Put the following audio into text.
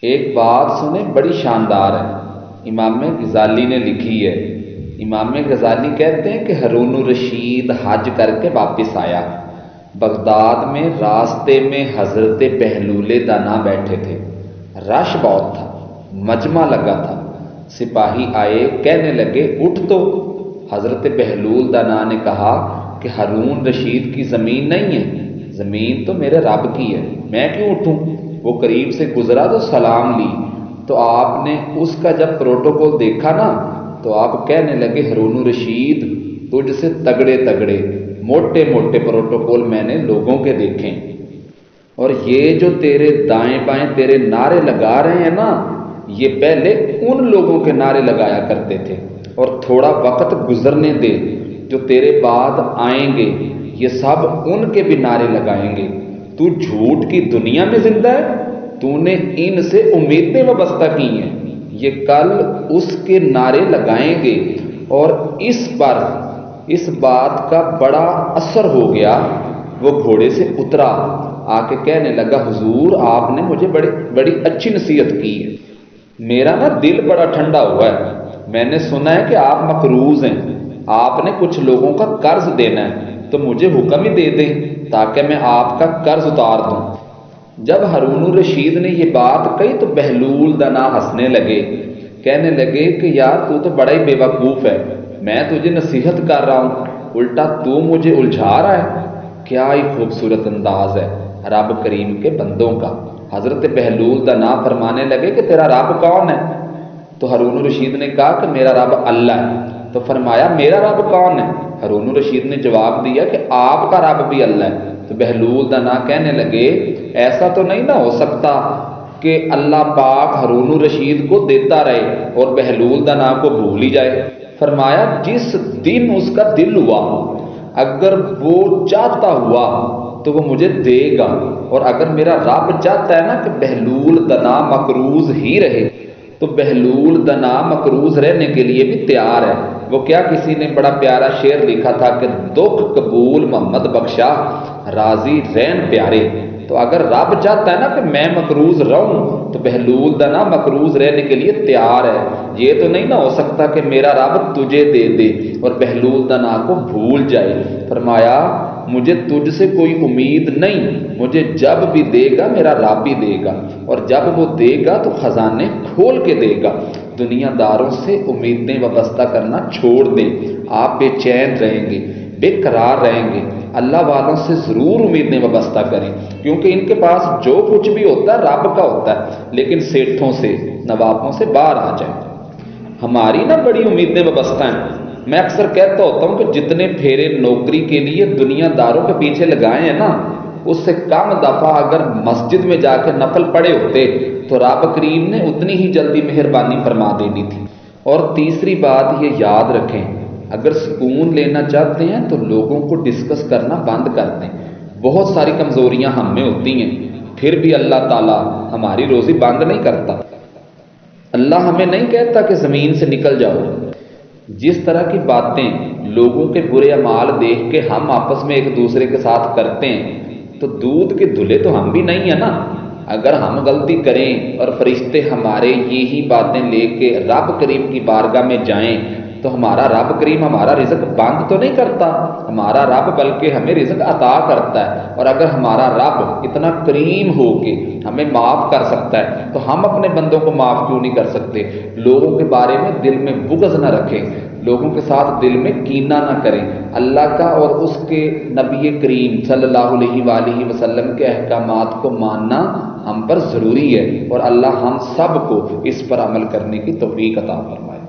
ایک بات سنیں، بڑی شاندار ہے، امام غزالی نے لکھی ہے۔ امام غزالی کہتے ہیں کہ ہارون الرشید حج کر کے واپس آیا، بغداد میں راستے میں حضرت بہلول دانا بیٹھے تھے، رش بہت تھا، مجمع لگا تھا، سپاہی آئے، کہنے لگے اٹھ تو۔ حضرت بہلول دانا نے کہا کہ ہارون رشید کی زمین نہیں ہے، زمین تو میرے رب کی ہے، میں کیوں اٹھوں؟ وہ قریب سے گزرا تو سلام لی، تو آپ نے اس کا جب پروٹوکول دیکھا نا تو آپ کہنے لگے ہارون الرشید تجھ سے تگڑے تگڑے موٹے موٹے پروٹوکول میں نے لوگوں کے دیکھے، اور یہ جو تیرے دائیں بائیں تیرے نعرے لگا رہے ہیں نا، یہ پہلے ان لوگوں کے نعرے لگایا کرتے تھے، اور تھوڑا وقت گزرنے دے، جو تیرے بعد آئیں گے یہ سب ان کے بھی نعرے لگائیں گے۔ تو جھوٹ کی دنیا میں زندہ ہے، تو نے ان سے امیدیں وابستہ کی ہیں، یہ کل اس کے نعرے لگائیں گے۔ اور اس پر اس بات کا بڑا اثر ہو گیا، وہ گھوڑے سے اترا، آ کے کہنے لگا حضور آپ نے مجھے بڑی اچھی نصیحت کی ہے، میرا نا دل بڑا ٹھنڈا ہوا ہے، میں نے سنا ہے کہ آپ مقروض ہیں، آپ نے کچھ لوگوں کا قرض دینا ہے، تو مجھے حکم ہی دے دیں تاکہ میں آپ کا قرض اتار دوں۔ جب ہارون الرشید نے یہ بات کہی تو بہلول دانا ہنسنے لگے، کہنے لگے کہ یار تو بڑا ہی بے وقوف ہے، میں تجھے نصیحت کر رہا ہوں، الٹا تو مجھے الجھا رہا ہے۔ کیا ہی خوبصورت انداز ہے رب کریم کے بندوں کا۔ حضرت بہلول دانا فرمانے لگے کہ تیرا رب کون ہے؟ تو ہارون الرشید نے کہا کہ میرا رب اللہ ہے۔ تو فرمایا میرا رب کون ہے؟ ہارون الرشید نے جواب دیا کہ آپ کا رب بھی اللہ ہے۔ تو بہلول دانا کہنے لگے ایسا تو نہیں نہ ہو سکتا کہ اللہ پاک ہارون الرشید کو دیتا رہے اور بہلول دانا کو بھول ہی جائے۔ فرمایا جس دن اس کا دل ہوا، اگر وہ چاہتا ہوا تو وہ مجھے دے گا، اور اگر میرا رب چاہتا ہے نا کہ بہلول دانا مقروض ہی رہے تو بہلول دانا مقروض رہنے کے لیے بھی تیار ہے۔ وہ کیا کسی نے بڑا پیارا شعر لکھا تھا کہ دکھ قبول محمد بخشا راضی رہن پیارے۔ تو اگر رب چاہتا ہے نا کہ میں مقروض رہوں تو بہلول دانا مقروض رہنے کے لیے تیار ہے۔ یہ تو نہیں نہ ہو سکتا کہ میرا رب تجھے دے دے اور بہلول دانا کو بھول جائے۔ فرمایا مجھے تجھ سے کوئی امید نہیں، مجھے جب بھی دے گا میرا رب ہی دے گا، اور جب وہ دے گا تو خزانے کھول کے دے گا۔ دنیا داروں سے امیدیں وابستہ کرنا چھوڑ دیں، آپ بے چین رہیں گے، بے قرار رہیں گے۔ اللہ والوں سے ضرور امیدیں وابستہ کریں، کیونکہ ان کے پاس جو کچھ بھی ہوتا ہے رب کا ہوتا ہے، لیکن سیٹھوں سے نوابوں سے باہر آ جائیں۔ ہماری نا بڑی امیدیں وابستہ ہیں۔ میں اکثر کہتا ہوتا ہوں کہ جتنے پھیرے نوکری کے لیے دنیا داروں کے پیچھے لگائے ہیں نا، اس سے کم دفعہ اگر مسجد میں جا کے نفل پڑے ہوتے تو رب کریم نے اتنی ہی جلدی مہربانی فرما دینی تھی۔ اور تیسری بات یہ یاد رکھیں، اگر سکون لینا چاہتے ہیں تو لوگوں کو ڈسکس کرنا بند کر دیں۔ بہت ساری کمزوریاں ہم میں ہوتی ہیں، پھر بھی اللہ تعالیٰ ہماری روزی بند نہیں کرتا۔ اللہ ہمیں نہیں کہتا کہ زمین سے نکل جاؤ۔ جس طرح کی باتیں لوگوں کے برے اعمال دیکھ کے ہم آپس میں ایک دوسرے کے ساتھ کرتے ہیں تو دودھ کے دھلے تو ہم بھی نہیں ہیں نا۔ اگر ہم غلطی کریں اور فرشتے ہمارے یہی باتیں لے کے رب کریم کی بارگاہ میں جائیں تو ہمارا رب کریم ہمارا رزق بند تو نہیں کرتا، ہمارا رب بلکہ ہمیں رزق عطا کرتا ہے۔ اور اگر ہمارا رب اتنا کریم ہو کے ہمیں معاف کر سکتا ہے تو ہم اپنے بندوں کو معاف کیوں نہیں کر سکتے؟ لوگوں کے بارے میں دل میں بغض نہ رکھیں، لوگوں کے ساتھ دل میں کینہ نہ کریں۔ اللہ کا اور اس کے نبی کریم صلی اللہ علیہ وآلہ وسلم کے احکامات کو ماننا ہم پر ضروری ہے، اور اللہ ہم سب کو اس پر عمل کرنے کی توفیق عطا فرمائے۔